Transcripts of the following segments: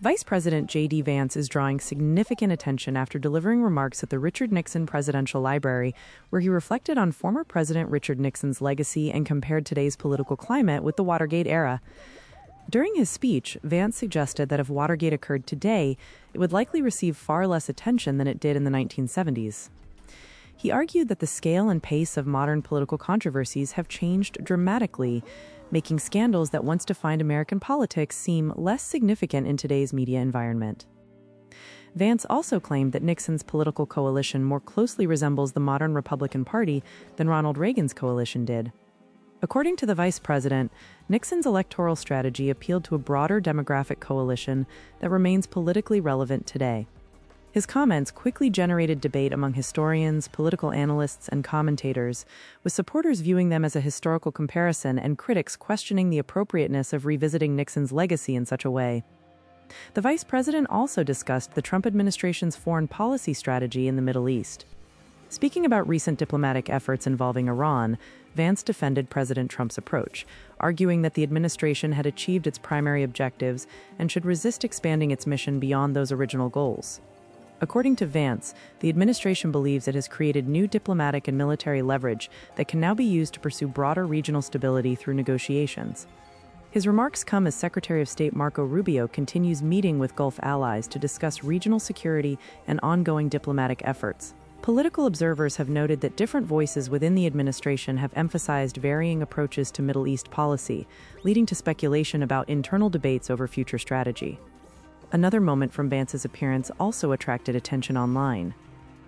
Vice President J.D. Vance is drawing significant attention after delivering remarks at the Richard Nixon Presidential Library, where he reflected on former President Richard Nixon's legacy and compared today's political climate with the Watergate era. During his speech, Vance suggested that if Watergate occurred today, it would likely receive far less attention than it did in the 1970s. He argued that the scale and pace of modern political controversies have changed dramatically, making scandals that once defined American politics seem less significant in today's media environment. Vance also claimed that Nixon's political coalition more closely resembles the modern Republican Party than Ronald Reagan's coalition did. According to the vice president, Nixon's electoral strategy appealed to a broader demographic coalition that remains politically relevant today. His comments quickly generated debate among historians, political analysts, and commentators, with supporters viewing them as a historical comparison and critics questioning the appropriateness of revisiting Nixon's legacy in such a way. The vice president also discussed the Trump administration's foreign policy strategy in the Middle East. Speaking about recent diplomatic efforts involving Iran, Vance defended President Trump's approach, arguing that the administration had achieved its primary objectives and should resist expanding its mission beyond those original goals. According to Vance, the administration believes it has created new diplomatic and military leverage that can now be used to pursue broader regional stability through negotiations. His remarks come as Secretary of State Marco Rubio continues meeting with Gulf allies to discuss regional security and ongoing diplomatic efforts. Political observers have noted that different voices within the administration have emphasized varying approaches to Middle East policy, leading to speculation about internal debates over future strategy. Another moment from Vance's appearance also attracted attention online.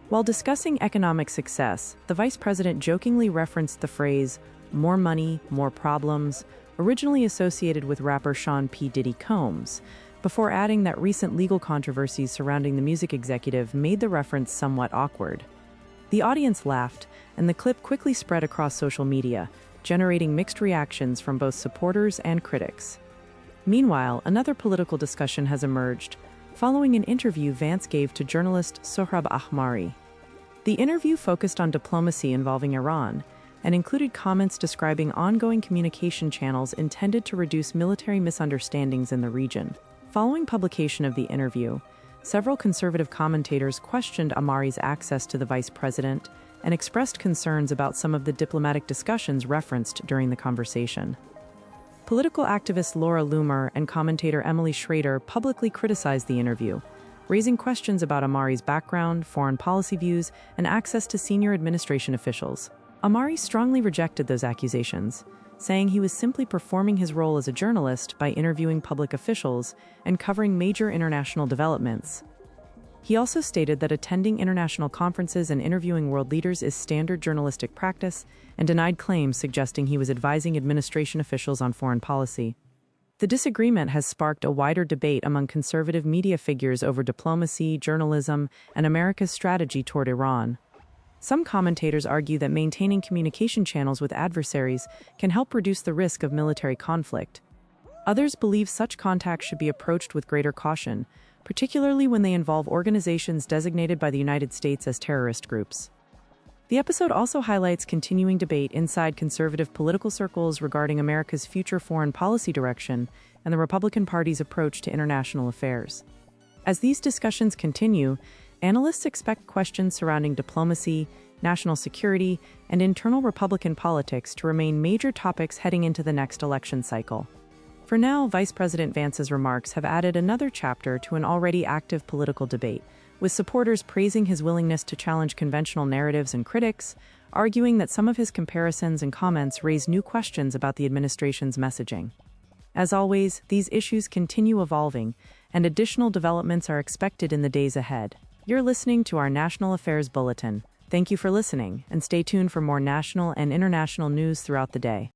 While discussing economic success, the vice president jokingly referenced the phrase, "more money, more problems," originally associated with rapper Sean P. Diddy Combs, before adding that recent legal controversies surrounding the music executive made the reference somewhat awkward. The audience laughed, and the clip quickly spread across social media, generating mixed reactions from both supporters and critics. Meanwhile, another political discussion has emerged, following an interview Vance gave to journalist Sohrab Ahmari. The interview focused on diplomacy involving Iran, and included comments describing ongoing communication channels intended to reduce military misunderstandings in the region. Following publication of the interview, several conservative commentators questioned Ahmari's access to the vice president and expressed concerns about some of the diplomatic discussions referenced during the conversation. Political activist Laura Loomer and commentator Emily Schrader publicly criticized the interview, raising questions about Ahmari's background, foreign policy views, and access to senior administration officials. Ahmari strongly rejected those accusations, saying he was simply performing his role as a journalist by interviewing public officials and covering major international developments. He also stated that attending international conferences and interviewing world leaders is standard journalistic practice, and denied claims suggesting he was advising administration officials on foreign policy. The disagreement has sparked a wider debate among conservative media figures over diplomacy, journalism, and America's strategy toward Iran. Some commentators argue that maintaining communication channels with adversaries can help reduce the risk of military conflict. Others believe such contacts should be approached with greater caution, particularly when they involve organizations designated by the United States as terrorist groups. The episode also highlights continuing debate inside conservative political circles regarding America's future foreign policy direction and the Republican Party's approach to international affairs. As these discussions continue, analysts expect questions surrounding diplomacy, national security, and internal Republican politics to remain major topics heading into the next election cycle. For now, Vice President Vance's remarks have added another chapter to an already active political debate, with supporters praising his willingness to challenge conventional narratives and critics, arguing that some of his comparisons and comments raise new questions about the administration's messaging. As always, these issues continue evolving, and additional developments are expected in the days ahead. You're listening to our National Affairs Bulletin. Thank you for listening, and stay tuned for more national and international news throughout the day.